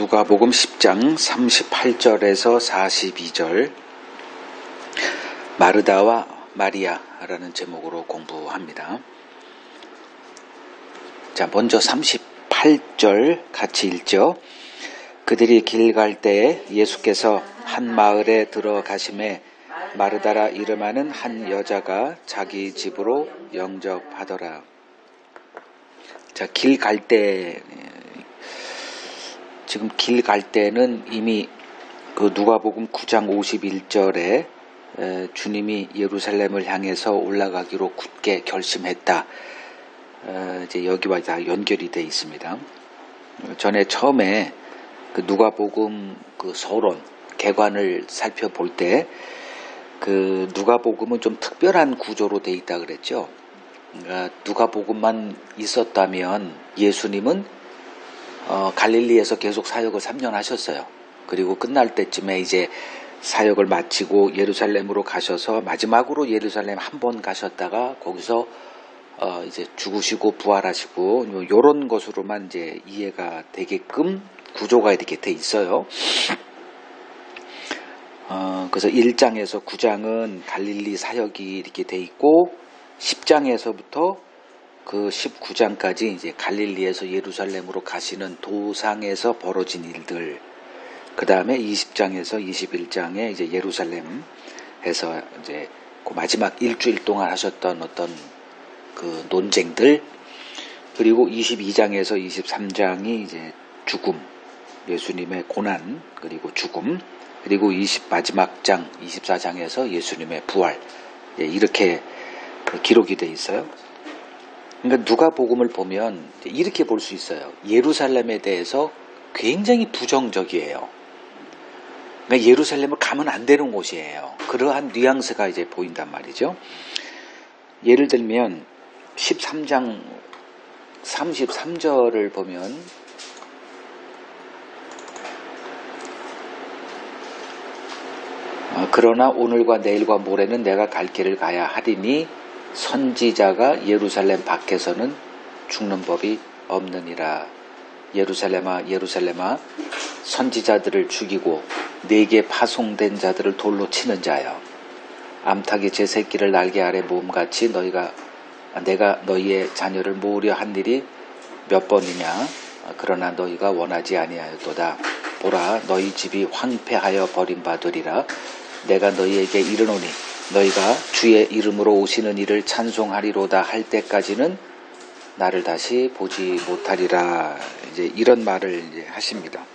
누가복음 10장 38절에서 42절 마르다와 마리아라는 제목으로 공부합니다. 자, 먼저 38절 같이 읽죠. 그들이 길 갈 때에 예수께서 한 마을에 들어가심에 마르다라 이름하는 한 여자가 자기 집으로 영접하더라. 자, 길 갈 때, 지금 길 갈 때는 이미 그 누가복음 9장 51절에 주님이 예루살렘을 향해서 올라가기로 굳게 결심했다. 이제 여기와 다 연결이 되어 있습니다. 전에 처음에 그 누가복음 그 서론 개관을 살펴볼 때 그 누가복음은 좀 특별한 구조로 되어 있다 그랬죠. 그러니까 누가복음만 있었다면 예수님은 갈릴리에서 계속 사역을 3년 하셨어요. 그리고 끝날 때쯤에 이제 사역을 마치고 예루살렘으로 가셔서 마지막으로 예루살렘 한 번 가셨다가 거기서 이제 죽으시고 부활하시고 요런 것으로만 이제 이해가 되게끔 구조가 이렇게 돼 있어요. 그래서 1장에서 9장은 갈릴리 사역이 이렇게 돼 있고 10장에서부터 그 19장까지 이제 갈릴리에서 예루살렘으로 가시는 도상에서 벌어진 일들, 그 다음에 20장에서 21장에 이제 예루살렘에서 이제 그 마지막 일주일 동안 하셨던 어떤 그 논쟁들, 그리고 22장에서 23장이 이제 죽음, 예수님의 고난, 그리고 죽음, 그리고 마지막 장 24장에서 예수님의 부활, 이렇게 기록이 돼 있어요. 그러니까 누가복음을 보면 이렇게 볼 수 있어요. 예루살렘에 대해서 굉장히 부정적이에요. 그러니까 예루살렘을 가면 안 되는 곳이에요. 그러한 뉘앙스가 이제 보인단 말이죠. 예를 들면 13장 33절을 보면 그러나 오늘과 내일과 모레는 내가 갈 길을 가야 하리니 선지자가 예루살렘 밖에서는 죽는 법이 없느니라. 예루살렘아 예루살렘아 선지자들을 죽이고 내게 파송된 자들을 돌로 치는 자여, 암탉이 제 새끼를 날개 아래 모음같이 내가 너희의 자녀를 모으려 한 일이 몇 번이냐. 그러나 너희가 원하지 아니하였도다. 보라, 너희 집이 황폐하여 버림받으리라. 내가 너희에게 이르노니 너희가 주의 이름으로 오시는 이를 찬송하리로다 할 때까지는 나를 다시 보지 못하리라. 이제 이런 말을 이제 하십니다.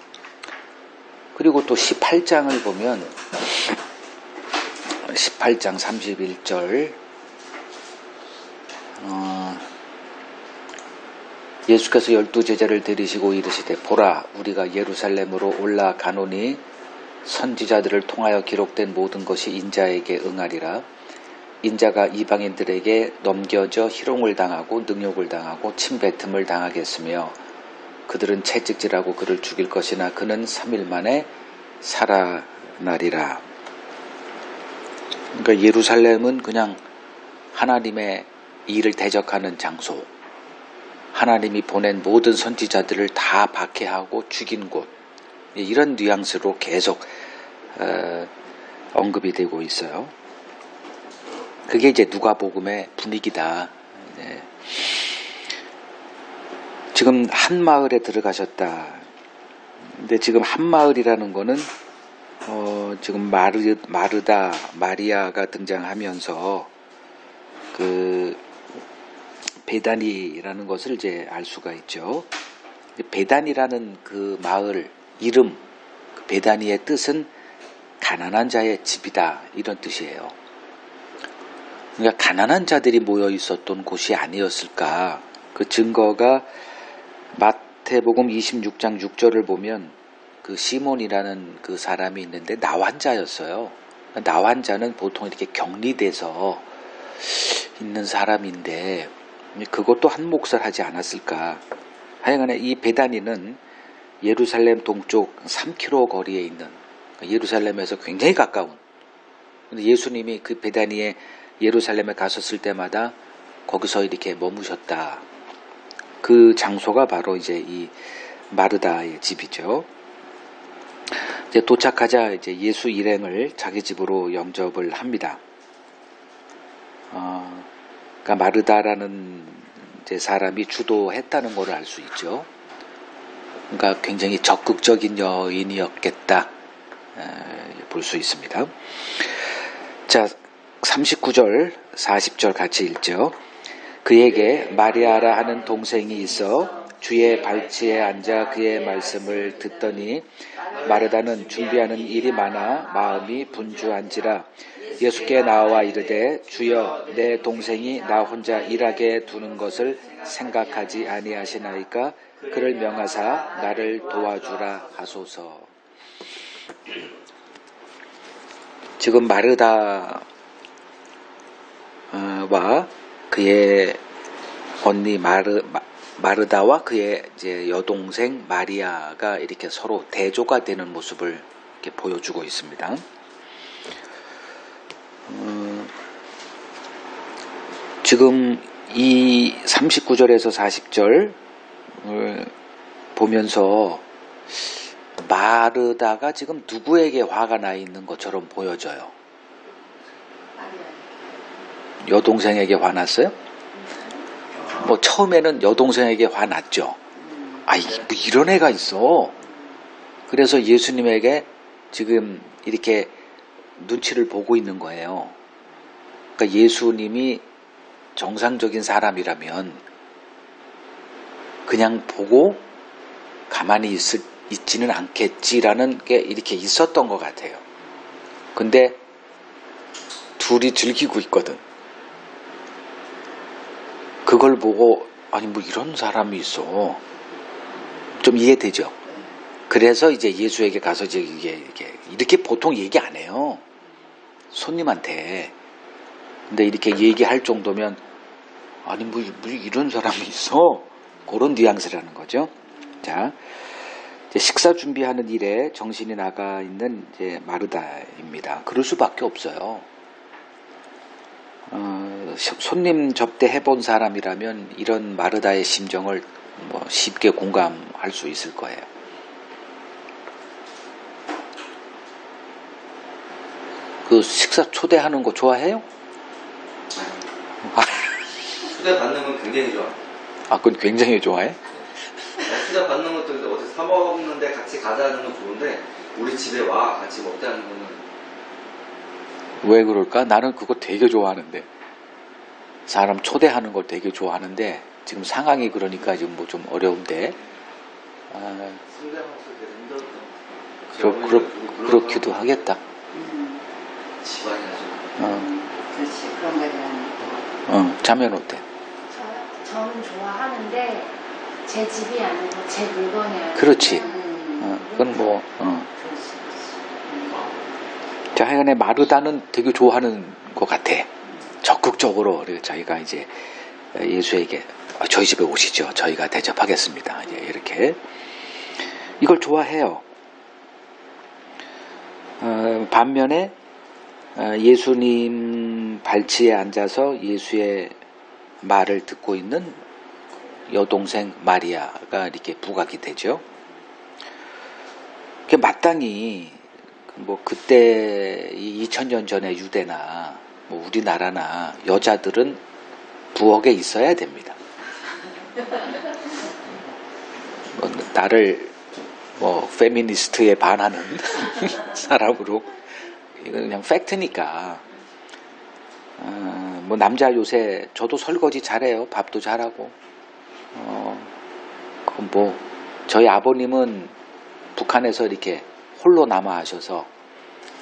그리고 또 18장을 보면 18장 31절 예수께서 12제자를 데리시고 이르시되 보라, 우리가 예루살렘으로 올라가노니 선지자들을 통하여 기록된 모든 것이 인자에게 응하리라. 인자가 이방인들에게 넘겨져 희롱을 당하고 능욕을 당하고 침뱉음을 당하겠으며 그들은 채찍질하고 그를 죽일 것이나 그는 3일 만에 살아나리라. 그러니까 예루살렘은 그냥 하나님의 일을 대적하는 장소, 하나님이 보낸 모든 선지자들을 다 박해하고 죽인 곳, 이런 뉘앙스로 계속 언급이 되고 있어요. 그게 이제 누가복음의 분위기다. 지금 한 마을에 들어가셨다. 근데 지금 한 마을이라는 거는 지금 마르다, 마리아가 등장하면서 그 베다니라는 것을 이제 알 수가 있죠. 베다니라는 그 마을 이름, 베다니의 뜻은 가난한 자의 집이다, 이런 뜻이에요. 그러니까 가난한 자들이 모여 있었던 곳이 아니었을까. 그 증거가 마태복음 26장 6절을 보면 그 시몬이라는 그 사람이 있는데 나환자였어요. 나환자는 보통 이렇게 격리돼서 있는 사람인데 그것도 한 몫을 하지 않았을까. 하여간에 이 베다니는 예루살렘 동쪽 3km 거리에 있는, 예루살렘에서 굉장히 가까운, 근데 예수님이 그 베다니에 예루살렘에 가셨을 때마다 거기서 이렇게 머무셨다. 그 장소가 바로 이제 이 마르다의 집이죠. 이제 도착하자 이제 예수 일행을 자기 집으로 영접을 합니다. 그러니까 마르다라는 이제 사람이 주도했다는 것을 알 수 있죠. 그러니까 굉장히 적극적인 여인이었겠다 볼 수 있습니다. 자, 39절, 40절 같이 읽죠. 그에게 마리아라 하는 동생이 있어 주의 발치에 앉아 그의 말씀을 듣더니 마르다는 준비하는 일이 많아 마음이 분주한지라 예수께 나와 이르되 주여 내 동생이 나 혼자 일하게 두는 것을 생각하지 아니하시나이까 그를 명하사 나를 도와주라 하소서. 지금 마르다와 그의 언니 마르다와 그의 이제 여동생 마리아가 이렇게 서로 대조가 되는 모습을 이렇게 보여주고 있습니다. 지금 이 39절에서 40절 보면서 마르다가 지금 누구에게 화가 나 있는 것처럼 보여져요? 여동생에게 화났어요? 뭐 처음에는 여동생에게 화났죠. 뭐 이런 애가 있어. 그래서 예수님에게 지금 이렇게 눈치를 보고 있는 거예요. 그러니까 예수님이 정상적인 사람이라면 그냥 보고 가만히 있지는 않겠지라는 게 이렇게 있었던 것 같아요. 근데 둘이 즐기고 있거든. 그걸 보고 아니 뭐 이런 사람이 있어. 좀 이해되죠? 그래서 이제 예수에게 가서 이제 이렇게 보통 얘기 안 해요. 손님한테. 근데 이렇게 얘기할 정도면 아니 뭐 이런 사람이 있어. 그런 뉘앙스라는 거죠. 자, 이제 식사 준비하는 일에 정신이 나가 있는 이제 마르다입니다. 그럴 수밖에 없어요. 손님 접대해 본 사람이라면 이런 마르다의 심정을 뭐 쉽게 공감할 수 있을 거예요. 그 식사 초대하는 거 좋아해요? 초대 받는 건 굉장히 좋아. 그건 굉장히 좋아해? 초대 받는 것도 어디서 사 먹는데 같이 가자는 건 좋은데 우리 집에 와 같이 먹자는 거는. 왜 그럴까? 나는 그거 되게 좋아하는데. 사람 초대하는 걸 되게 좋아하는데 지금 상황이 그러니까 지금 뭐 좀 어려운데. 그렇기도 하겠다. 집안이라서. 그렇지, 그런 거에 대한. 자면 어때? 저는 좋아하는데 제 집이 아니고 제 물건이에요. 그렇지. 그건 뭐. 자, 하여간에 마르다는 되게 좋아하는 것 같아. 적극적으로 저희가 이제 예수에게 저희 집에 오시죠. 저희가 대접하겠습니다. 이제 이렇게 이걸 좋아해요. 반면에 예수님 발치에 앉아서 예수의 말을 듣고 있는 여동생 마리아가 이렇게 부각이 되죠. 마땅히 뭐 그때 2000년 전에 유대나 뭐 우리나라나 여자들은 부엌에 있어야 됩니다. 나를 뭐 페미니스트에 반하는 사람으로 이건 그냥 팩트니까. 뭐 남자 요새 저도 설거지 잘해요. 밥도 잘하고. 그건 뭐 저희 아버님은 북한에서 이렇게 홀로 남아 하셔서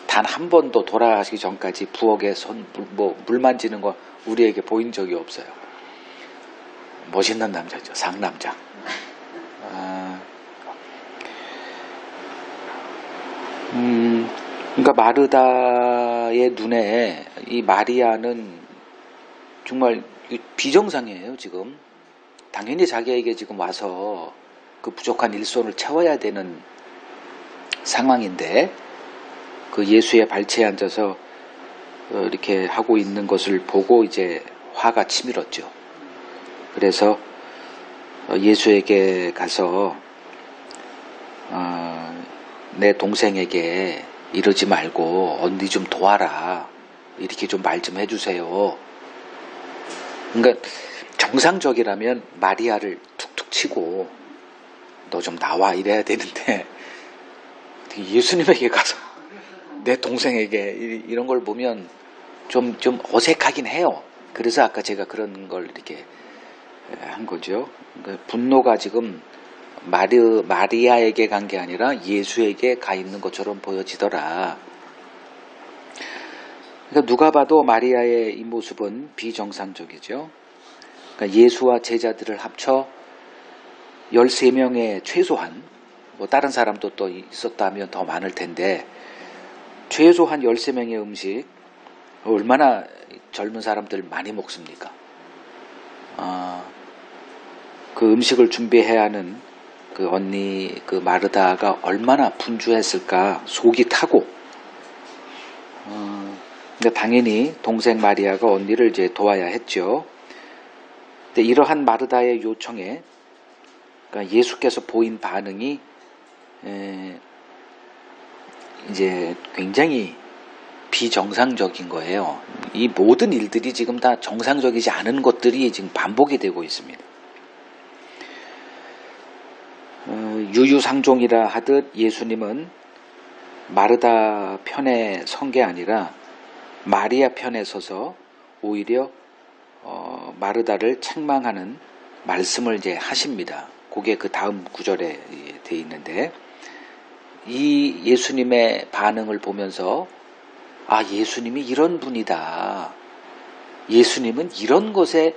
단 한 번도 돌아가시기 전까지 부엌에 물 만지는 거 우리에게 보인 적이 없어요. 멋있는 남자죠. 상남자. 그러니까 마르다의 눈에 이 마리아는 정말 비정상이에요, 지금. 당연히 자기에게 지금 와서 그 부족한 일손을 채워야 되는 상황인데, 그 예수의 발치에 앉아서 이렇게 하고 있는 것을 보고 이제 화가 치밀었죠. 그래서 예수에게 가서 내 동생에게 이러지 말고 언니 좀 도와라. 이렇게 좀 말 좀 해주세요. 그러니까 정상적이라면 마리아를 툭툭 치고 너 좀 나와 이래야 되는데 예수님에게 가서 내 동생에게 이런 걸 보면 좀 어색하긴 해요. 그래서 아까 제가 그런 걸 이렇게 한 거죠. 그러니까 분노가 지금 마리아에게 간 게 아니라 예수에게 가 있는 것처럼 보여지더라. 그러니까 누가 봐도 마리아의 이 모습은 비정상적이죠. 그러니까 예수와 제자들을 합쳐 13명의 최소한, 뭐 다른 사람도 또 있었다면 더 많을 텐데 최소한 13명의 음식 얼마나 젊은 사람들 많이 먹습니까? 그 음식을 준비해야 하는 그 언니 그 마르다가 얼마나 분주했을까. 속이 타고. 근데 당연히 동생 마리아가 언니를 이제 도와야 했죠. 근데 이러한 마르다의 요청에 그러니까 예수께서 보인 반응이 이제 굉장히 비정상적인 거예요. 이 모든 일들이 지금 다 정상적이지 않은 것들이 지금 반복이 되고 있습니다. 유유상종이라 하듯 예수님은 마르다 편에 선 게 아니라 마리아 편에 서서 오히려 마르다를 책망하는 말씀을 이제 하십니다. 그게 그 다음 구절에 돼 있는데 이 예수님의 반응을 보면서 예수님이 이런 분이다. 예수님은 이런 것에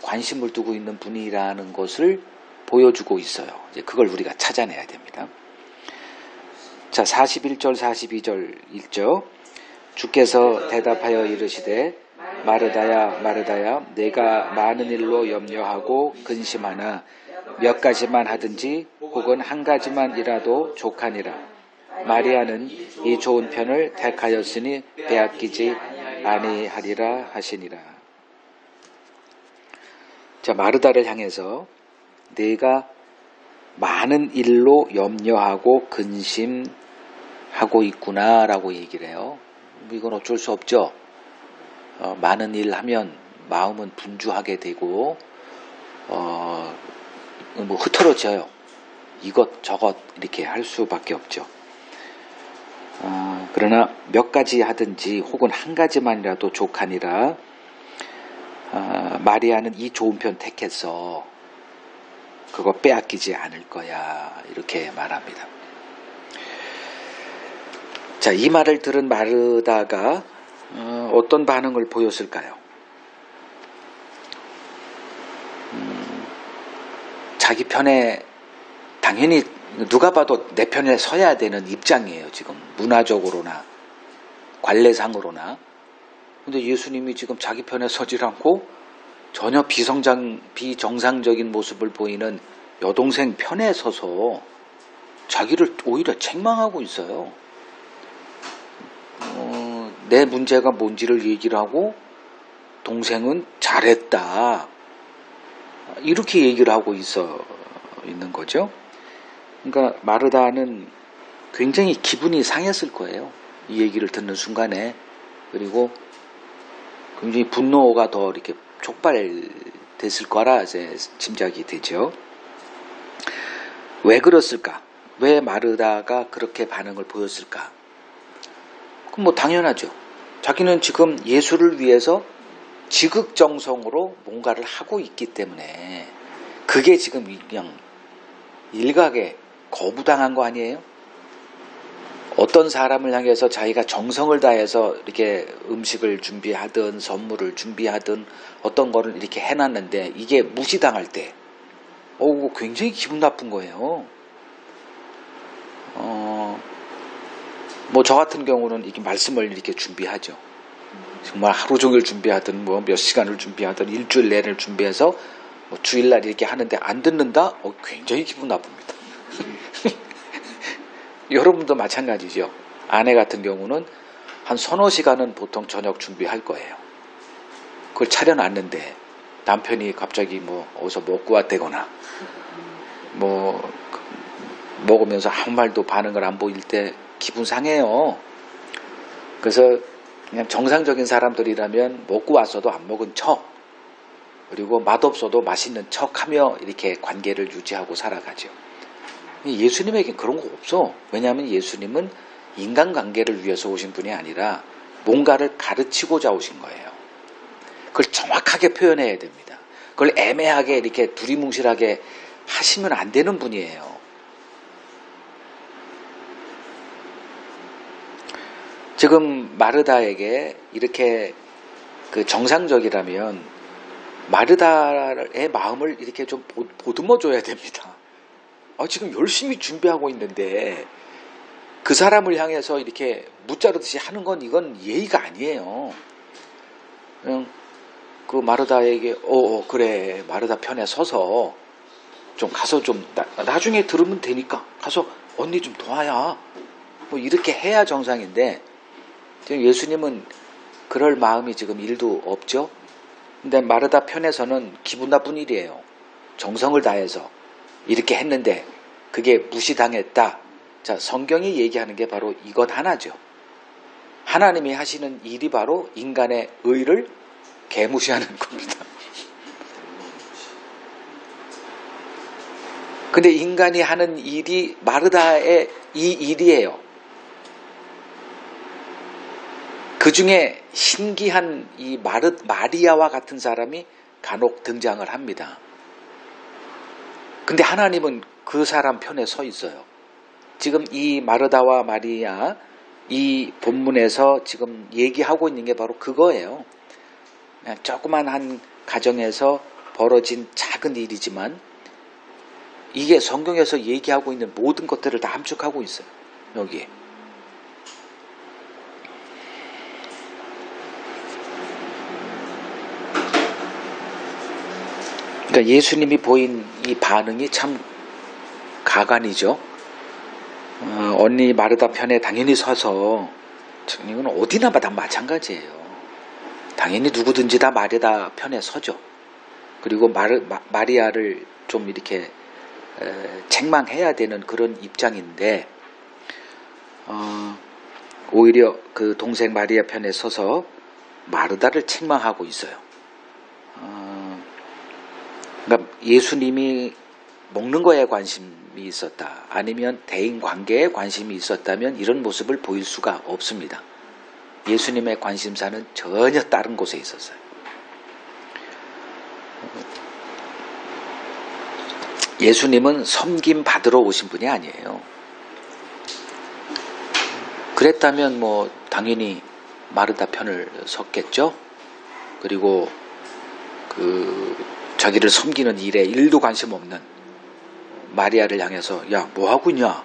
관심을 두고 있는 분이라는 것을 보여주고 있어요. 이제 그걸 우리가 찾아내야 됩니다. 자, 41절 42절 읽죠. 주께서 대답하여 이르시되 마르다야 마르다야 내가 많은 일로 염려하고 근심하나 몇 가지만 하든지 혹은 한 가지만이라도 족하니라. 마리아는 이 좋은 편을 택하였으니 빼앗기지 아니하리라 하시니라. 자, 마르다를 향해서 내가 많은 일로 염려하고 근심하고 있구나라고 얘기를 해요. 이건 어쩔 수 없죠. 많은 일 하면 마음은 분주하게 되고 뭐 흐트러져요. 이것 저것 이렇게 할 수밖에 없죠. 그러나 몇 가지 하든지 혹은 한 가지만이라도 족하니라. 마리아는 이 좋은 편 택했어. 그거 빼앗기지 않을 거야. 이렇게 말합니다. 자, 이 말을 들은 마르다가 어떤 반응을 보였을까요? 자기 편에 당연히 누가 봐도 내 편에 서야 되는 입장이에요. 지금 문화적으로나 관례상으로나. 근데 예수님이 지금 자기 편에 서질 않고 전혀 비정상적인 모습을 보이는 여동생 편에 서서 자기를 오히려 책망하고 있어요. 내 문제가 뭔지를 얘기를 하고 동생은 잘했다. 이렇게 얘기를 하고 있는 거죠. 그러니까 마르다는 굉장히 기분이 상했을 거예요. 이 얘기를 듣는 순간에. 그리고 굉장히 분노가 더 이렇게 촉발됐을 거라 이제 짐작이 되죠. 왜 그랬을까? 왜 마르다가 그렇게 반응을 보였을까? 그럼 뭐 당연하죠. 자기는 지금 예수를 위해서 지극정성으로 뭔가를 하고 있기 때문에 그게 지금 그냥 일각에 거부당한 거 아니에요? 어떤 사람을 향해서 자기가 정성을 다해서 이렇게 음식을 준비하든 선물을 준비하든 어떤 거를 이렇게 해놨는데 이게 무시당할 때 굉장히 기분 나쁜 거예요. 뭐 저 같은 경우는 이렇게 말씀을 이렇게 준비하죠. 정말 하루 종일 준비하든 뭐 몇 시간을 준비하든 일주일 내를 준비해서 뭐 주일날 이렇게 하는데 안 듣는다? 굉장히 기분 나쁩니다. 여러분도 마찬가지죠. 아내 같은 경우는 한 서너 시간은 보통 저녁 준비할 거예요. 그걸 차려놨는데 남편이 갑자기 뭐 어디서 먹고 왔다거나 뭐 먹으면서 아무 말도 반응을 안 보일 때 기분 상해요. 그래서 그냥 정상적인 사람들이라면 먹고 왔어도 안 먹은 척, 그리고 맛없어도 맛있는 척하며 이렇게 관계를 유지하고 살아가죠. 예수님에겐 그런 거 없어. 왜냐하면 예수님은 인간관계를 위해서 오신 분이 아니라 뭔가를 가르치고자 오신 거예요. 그걸 정확하게 표현해야 됩니다. 그걸 애매하게 이렇게 두리뭉실하게 하시면 안 되는 분이에요. 지금 마르다에게 이렇게 그 정상적이라면 마르다의 마음을 이렇게 좀 보듬어 줘야 됩니다. 지금 열심히 준비하고 있는데 그 사람을 향해서 이렇게 무자르듯이 하는 건 이건 예의가 아니에요. 그냥 그 마르다에게 그래, 마르다 편에 서서 좀 가서 좀 나중에 들으면 되니까 가서 언니 좀 도와야, 뭐 이렇게 해야 정상인데 지금 예수님은 그럴 마음이 지금 1도 없죠. 근데 마르다 편에서는 기분 나쁜 일이에요. 정성을 다해서 이렇게 했는데 그게 무시당했다. 자, 성경이 얘기하는 게 바로 이것 하나죠. 하나님이 하시는 일이 바로 인간의 의를 개무시하는 겁니다. 근데 인간이 하는 일이 마르다의 이 일이에요. 그 중에 신기한 이 마리아와 같은 사람이 간혹 등장을 합니다. 근데 하나님은 그 사람 편에 서 있어요. 지금 이 마르다와 마리아, 이 본문에서 지금 얘기하고 있는 게 바로 그거예요. 조그만 한 가정에서 벌어진 작은 일이지만 이게 성경에서 얘기하고 있는 모든 것들을 다 함축하고 있어요. 여기에. 그러니까 예수님이 보인 이 반응이 참 가관이죠. 언니 마르다 편에 당연히 서서, 이건 어디나 다 마찬가지예요. 당연히 누구든지 다 마르다 편에 서죠. 그리고 마리아를 좀 이렇게 책망해야 되는 그런 입장인데 오히려 그 동생 마리아 편에 서서 마르다를 책망하고 있어요. 그러니까 예수님이 먹는 거에 관심이 있었다, 아니면 대인 관계에 관심이 있었다면 이런 모습을 보일 수가 없습니다. 예수님의 관심사는 전혀 다른 곳에 있었어요. 예수님은 섬김 받으러 오신 분이 아니에요. 그랬다면 뭐 당연히 마르다 편을 섰겠죠. 그리고 자기를 섬기는 일에 1도 관심 없는 마리아를 향해서 야, 뭐 하고 있냐?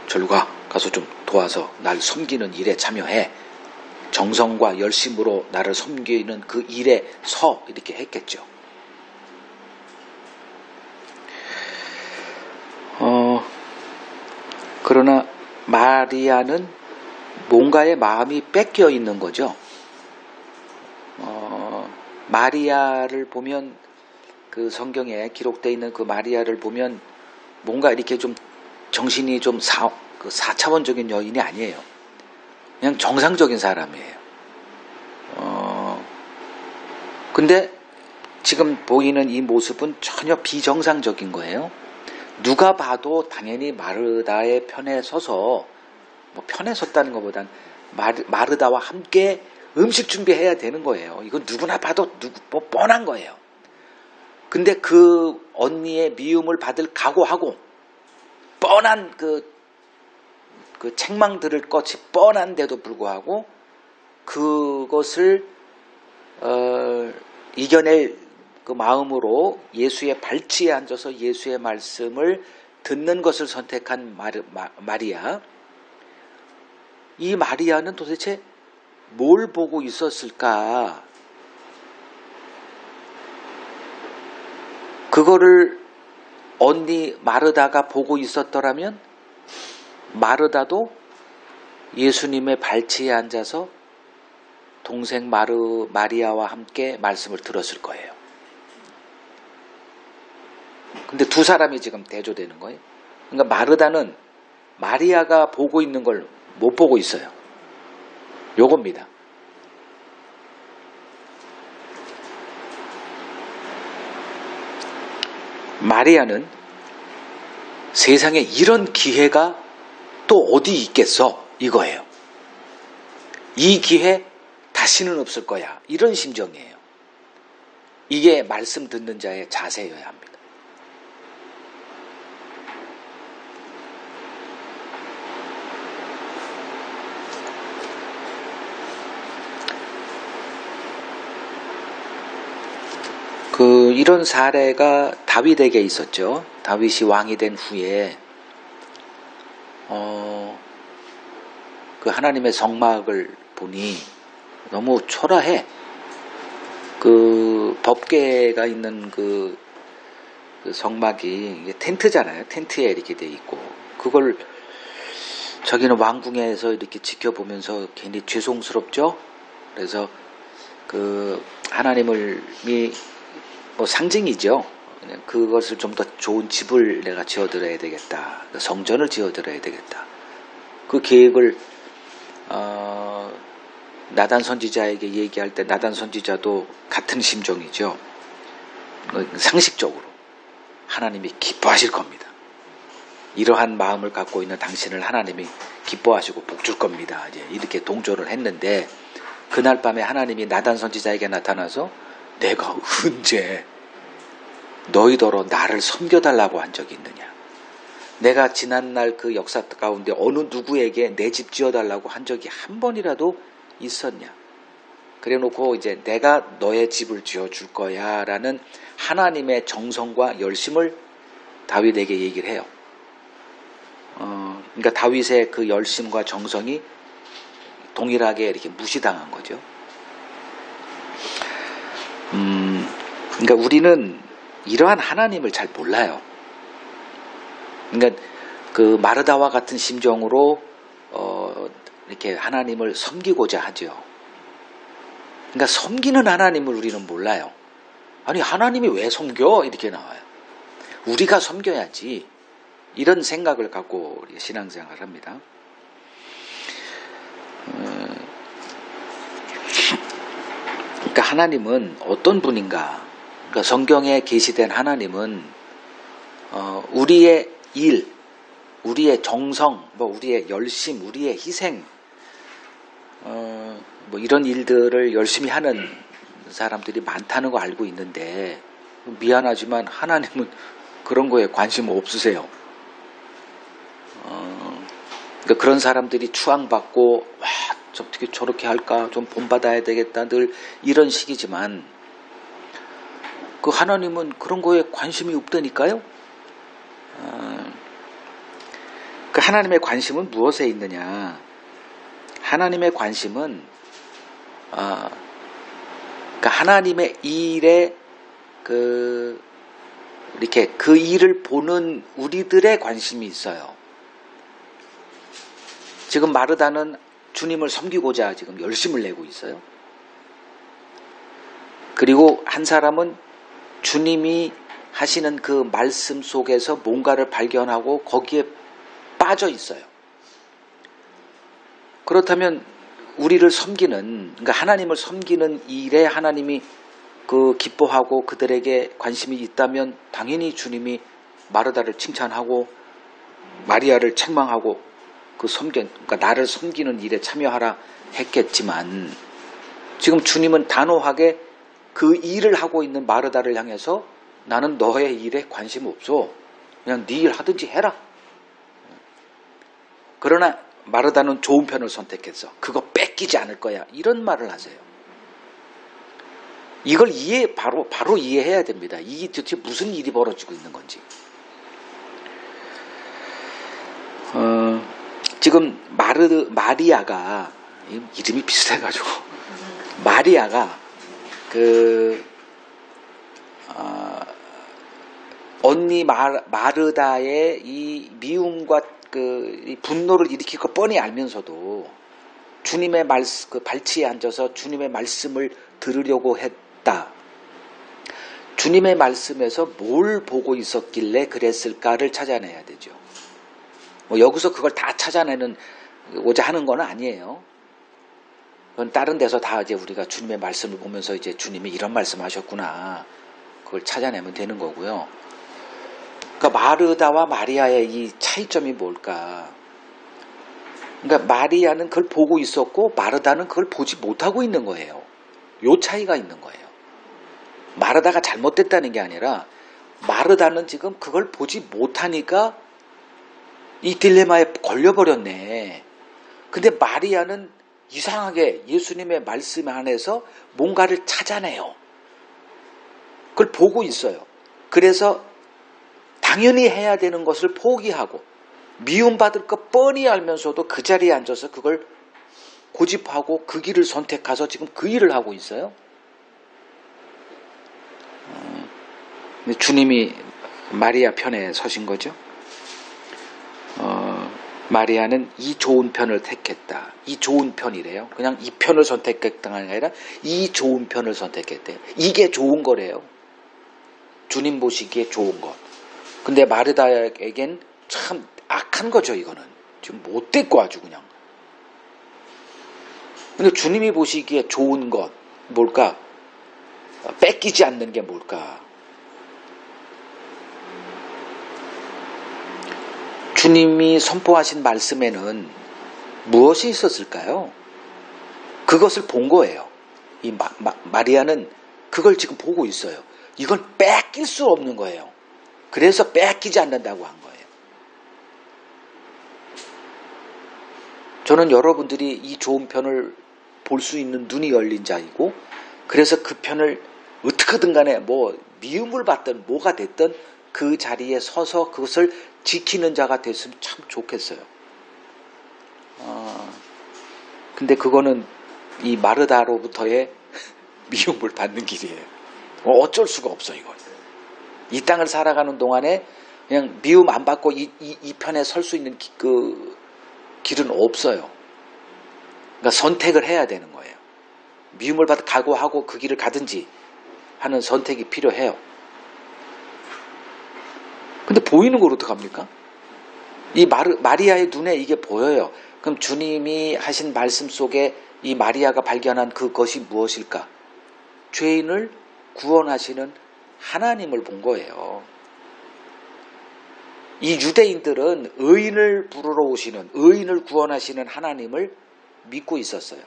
절로 가서 좀 도와서 날 섬기는 일에 참여해. 정성과 열심으로 나를 섬기는 그 일에 서, 이렇게 했겠죠. 그러나 마리아는 뭔가의 마음이 뺏겨 있는 거죠. 마리아를 보면, 그 성경에 기록되어 있는 그 마리아를 보면 뭔가 이렇게 좀 정신이 좀 4차원적인 여인이 아니에요. 그냥 정상적인 사람이에요. 근데 지금 보이는 이 모습은 전혀 비정상적인 거예요. 누가 봐도 당연히 마르다의 편에 서서, 뭐 편에 섰다는 것보단 마르다와 함께 음식 준비해야 되는 거예요. 이건 누구나 봐도 뭐 뻔한 거예요. 근데 그 언니의 미움을 받을 각오하고 뻔한 그 책망 들을 것이 뻔한데도 불구하고 그것을 이겨낼 그 마음으로 예수의 발치에 앉아서 예수의 말씀을 듣는 것을 선택한 마리아. 이 마리아는 도대체 뭘 보고 있었을까? 그거를 언니 마르다가 보고 있었더라면 마르다도 예수님의 발치에 앉아서 동생 마리아와 함께 말씀을 들었을 거예요. 근데 두 사람이 지금 대조되는 거예요. 그러니까 마르다는 마리아가 보고 있는 걸 못 보고 있어요. 요겁니다. 마리아는 세상에 이런 기회가 또 어디 있겠어? 이거예요. 이 기회 다시는 없을 거야. 이런 심정이에요. 이게 말씀 듣는 자의 자세여야 합니다. 이런 사례가 다윗에게 있었죠. 다윗이 왕이 된 후에 그 하나님의 성막을 보니 너무 초라해. 그 법궤가 있는 그 성막이 텐트잖아요. 텐트에 이렇게 돼 있고 그걸 저기는 왕궁에서 이렇게 지켜보면서 괜히 죄송스럽죠. 그래서 그 하나님을 뭐 상징이죠. 그것을 좀 더 좋은 집을 내가 지어드려야 되겠다. 성전을 지어드려야 되겠다. 그 계획을 나단 선지자에게 얘기할 때 나단 선지자도 같은 심정이죠. 상식적으로 하나님이 기뻐하실 겁니다. 이러한 마음을 갖고 있는 당신을 하나님이 기뻐하시고 복 줄 겁니다. 이제 이렇게 동조를 했는데 그날 밤에 하나님이 나단 선지자에게 나타나서 내가 언제 너희더러 나를 섬겨달라고 한 적이 있느냐? 내가 지난날 그 역사 가운데 어느 누구에게 내 집 지어달라고 한 적이 한 번이라도 있었냐? 그래 놓고 이제 내가 너의 집을 지어줄 거야 라는 하나님의 정성과 열심을 다윗에게 얘기를 해요. 그러니까 다윗의 그 열심과 정성이 동일하게 이렇게 무시당한 거죠. 그러니까 우리는 이러한 하나님을 잘 몰라요. 그러니까 그 마르다와 같은 심정으로 이렇게 하나님을 섬기고자 하죠. 그러니까 섬기는 하나님을 우리는 몰라요. 아니 하나님이 왜 섬겨? 이렇게 나와요. 우리가 섬겨야지. 이런 생각을 갖고 우리 신앙생활을 합니다. 그러니까 하나님은 어떤 분인가? 그러니까 성경에 계시된 하나님은 우리의 일, 우리의 정성, 우리의 열심, 우리의 희생, 이런 일들을 열심히 하는 사람들이 많다는 거 알고 있는데 미안하지만 하나님은 그런 거에 관심 없으세요. 그러니까 그런 사람들이 추앙받고 와, 어떻게 저렇게 할까? 좀 본받아야 되겠다. 늘 이런 식이지만 그 하나님은 그런 거에 관심이 없다니까요. 그 하나님의 관심은 무엇에 있느냐? 하나님의 관심은 그러니까 하나님의 일에 이렇게 그 일을 보는 우리들의 관심이 있어요. 지금 마르다는 주님을 섬기고자 지금 열심을 내고 있어요. 그리고 한 사람은 주님이 하시는 그 말씀 속에서 뭔가를 발견하고 거기에 빠져 있어요. 그렇다면 우리를 섬기는, 그러니까 하나님을 섬기는 일에 하나님이 그 기뻐하고 그들에게 관심이 있다면 당연히 주님이 마르다를 칭찬하고 마리아를 책망하고 그러니까 나를 섬기는 일에 참여하라 했겠지만 지금 주님은 단호하게 그 일을 하고 있는 마르다를 향해서 나는 너의 일에 관심 없어. 그냥 네 일 하든지 해라. 그러나 마르다는 좋은 편을 선택했어. 그거 뺏기지 않을 거야. 이런 말을 하세요. 이걸 바로 이해해야 됩니다. 이게 도대체 무슨 일이 벌어지고 있는 건지. 지금 마리아가 이름이 비슷해가지고 마리아가 언니 마르다의 이 미움과 이 분노를 일으킬 거 뻔히 알면서도 주님의 그 발치에 앉아서 주님의 말씀을 들으려고 했다. 주님의 말씀에서 뭘 보고 있었길래 그랬을까를 찾아내야 되죠. 뭐 여기서 그걸 다 찾아내고자 하는 건 아니에요. 그건 다른 데서 다 이제 우리가 주님의 말씀을 보면서 이제 주님이 이런 말씀하셨구나. 그걸 찾아내면 되는 거고요. 그러니까 마르다와 마리아의 이 차이점이 뭘까? 그러니까 마리아는 그걸 보고 있었고 마르다는 그걸 보지 못하고 있는 거예요. 요 차이가 있는 거예요. 마르다가 잘못됐다는 게 아니라 마르다는 지금 그걸 보지 못하니까 이 딜레마에 걸려버렸네. 근데 마리아는 이상하게 예수님의 말씀 안에서 뭔가를 찾아내요. 그걸 보고 있어요. 그래서 당연히 해야 되는 것을 포기하고 미움받을 것 뻔히 알면서도 그 자리에 앉아서 그걸 고집하고 그 길을 선택해서 지금 그 일을 하고 있어요. 주님이 마리아 편에 서신 거죠. 마리아는 이 좋은 편을 택했다. 이 좋은 편이래요. 그냥 이 편을 선택했다가 아니라 이 좋은 편을 선택했대요. 이게 좋은 거래요. 주님 보시기에 좋은 것. 근데 마르다에겐 참 악한 거죠, 이거는. 지금 못됐고 아주 그냥. 근데 주님이 보시기에 좋은 것, 뭘까? 뺏기지 않는 게 뭘까? 주님이 선포하신 말씀에는 무엇이 있었을까요? 그것을 본 거예요. 이 마리아는 그걸 지금 보고 있어요. 이걸 뺏길 수 없는 거예요. 그래서 뺏기지 않는다고 한 거예요. 저는 여러분들이 이 좋은 편을 볼 수 있는 눈이 열린 자이고, 그래서 그 편을 어떻게든 간에 뭐 미움을 받든 뭐가 됐든 그 자리에 서서 그것을 지키는 자가 됐으면 참 좋겠어요. 근데 그거는 이 마르다로부터의 미움을 받는 길이에요. 어쩔 수가 없어, 이건. 이 땅을 살아가는 동안에 그냥 미움 안 받고 이 편에 설 수 있는 그 길은 없어요. 그러니까 선택을 해야 되는 거예요. 미움을 받아 각오하고 그 길을 가든지 하는 선택이 필요해요. 근데 보이는 걸 어떡합니까? 이 마리아의 눈에 이게 보여요. 그럼 주님이 하신 말씀 속에 이 마리아가 발견한 그것이 무엇일까? 죄인을 구원하시는 하나님을 본 거예요. 이 유대인들은 의인을 부르러 오시는, 의인을 구원하시는 하나님을 믿고 있었어요.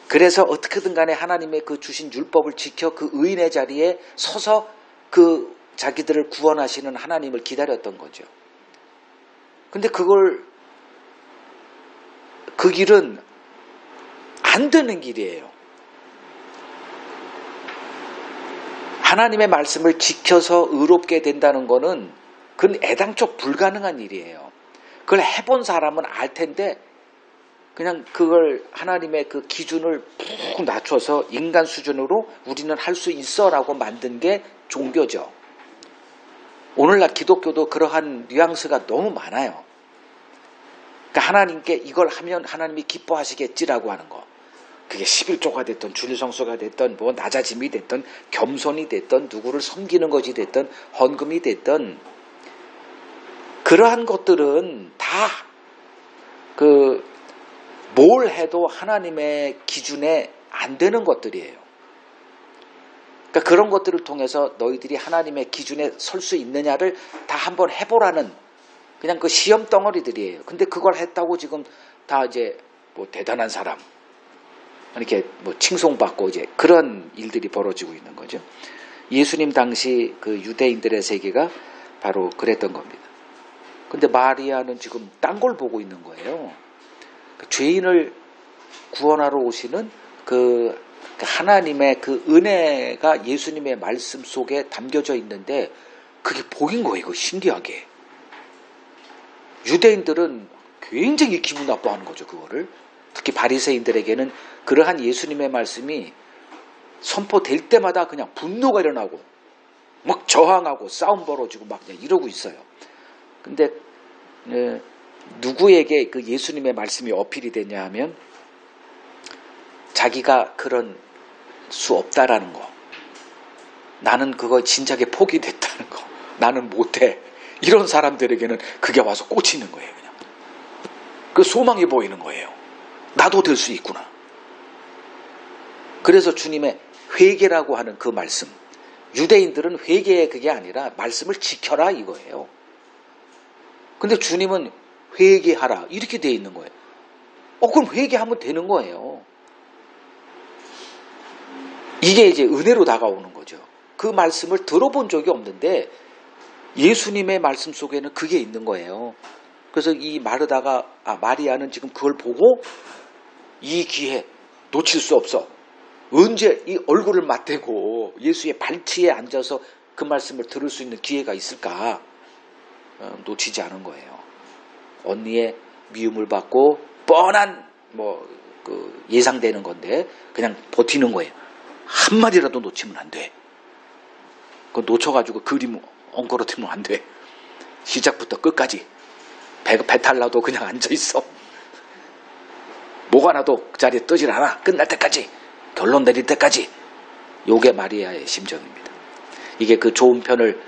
그래서 어떻게든 간에 하나님의 그 주신 율법을 지켜 그 의인의 자리에 서서 그 자기들을 구원하시는 하나님을 기다렸던 거죠. 근데 그 길은 안 되는 길이에요. 하나님의 말씀을 지켜서 의롭게 된다는 거는 그건 애당초 불가능한 일이에요. 그걸 해본 사람은 알 텐데 그냥 그걸 하나님의 그 기준을 푹 낮춰서 인간 수준으로 우리는 할 수 있어라고 만든 게 종교죠. 오늘날 기독교도 그러한 뉘앙스가 너무 많아요. 그러니까 하나님께 이걸 하면 하나님이 기뻐하시겠지라고 하는 거. 그게 11조가 됐든 주일성수가 됐든 뭐 낮아짐이 됐든 겸손이 됐든 누구를 섬기는 것이 됐든 헌금이 됐든 그러한 것들은 다 뭘 해도 하나님의 기준에 안 되는 것들이에요. 그러니까 그런 것들을 통해서 너희들이 하나님의 기준에 설 수 있느냐를 다 한번 해보라는 그냥 그 시험 덩어리들이에요. 근데 그걸 했다고 지금 다 이제 뭐 대단한 사람 이렇게 뭐 칭송받고 이제 그런 일들이 벌어지고 있는 거죠. 예수님 당시 그 유대인들의 세계가 바로 그랬던 겁니다. 근데 마리아는 지금 딴 걸 보고 있는 거예요. 그 죄인을 구원하러 오시는 그 하나님의 그 은혜가 예수님의 말씀 속에 담겨져 있는데 그게 보인 거예요. 이거 신기하게. 유대인들은 굉장히 기분 나빠하는 거죠. 그거를. 특히 바리새인들에게는 그러한 예수님의 말씀이 선포될 때마다 그냥 분노가 일어나고 막 저항하고 싸움 벌어지고 막 그냥 이러고 있어요. 근데 누구에게 그 예수님의 말씀이 어필이 되냐 하면 자기가 그런 수 없다라는 거. 나는 그거 진작에 포기됐다는 거. 나는 못해. 이런 사람들에게는 그게 와서 꽂히는 거예요. 그냥. 그 소망이 보이는 거예요. 나도 될 수 있구나. 그래서 주님의 회개라고 하는 그 말씀, 유대인들은 회개의 그게 아니라 말씀을 지켜라 이거예요. 근데 주님은 회개하라 이렇게 돼 있는 거예요. 그럼 회개하면 되는 거예요. 이게 이제 은혜로 다가오는 거죠. 그 말씀을 들어본 적이 없는데 예수님의 말씀 속에는 그게 있는 거예요. 그래서 이 마리아는 지금 그걸 보고 이 기회 놓칠 수 없어. 언제 이 얼굴을 맞대고 예수의 발치에 앉아서 그 말씀을 들을 수 있는 기회가 있을까? 놓치지 않은 거예요. 언니의 미움을 받고 뻔한 예상되는 건데 그냥 버티는 거예요. 한 마디라도 놓치면 안 돼. 그거 놓쳐가지고 그림 엉거러뜨리면 안 돼. 시작부터 끝까지 배탈 나도 그냥 앉아있어. 뭐가 나도 그 자리에 뜨질 않아. 끝날 때까지, 결론 내릴 때까지. 요게 마리아의 심정입니다. 이게 그 좋은 편을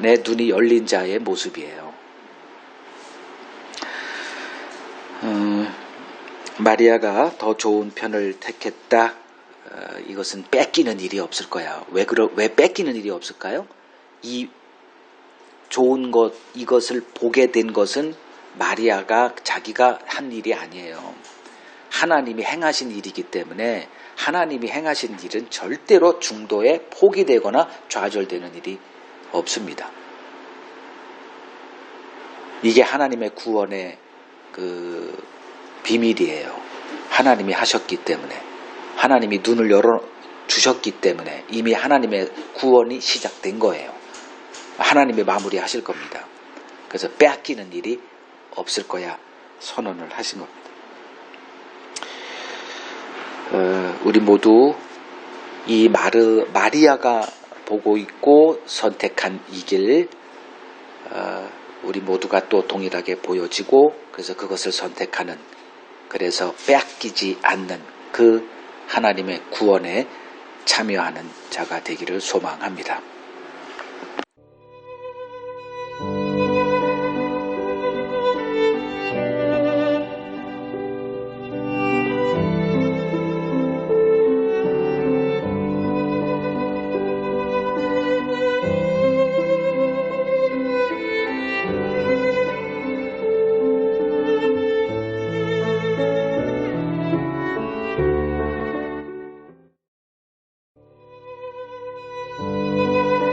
내 눈이 열린 자의 모습이에요. 마리아가 더 좋은 편을 택했다. 이것은 뺏기는 일이 없을 거야. 왜 뺏기는 일이 없을까요? 이 좋은 것, 이것을 보게 된 것은 마리아가 자기가 한 일이 아니에요. 하나님이 행하신 일이기 때문에 하나님이 행하신 일은 절대로 중도에 포기되거나 좌절되는 일이 없습니다. 이게 하나님의 구원의 그 비밀이에요. 하나님이 하셨기 때문에, 하나님이 눈을 열어주셨기 때문에 이미 하나님의 구원이 시작된 거예요. 하나님이 마무리하실 겁니다. 그래서 빼앗기는 일이 없을 거야 선언을 하신 겁니다. 우리 모두 이 마리아가 보고 있고 선택한 이 길, 우리 모두가 또 동일하게 보여지고 그래서 그것을 선택하는, 그래서 빼앗기지 않는 그 하나님의 구원에 참여하는 자가 되기를 소망합니다.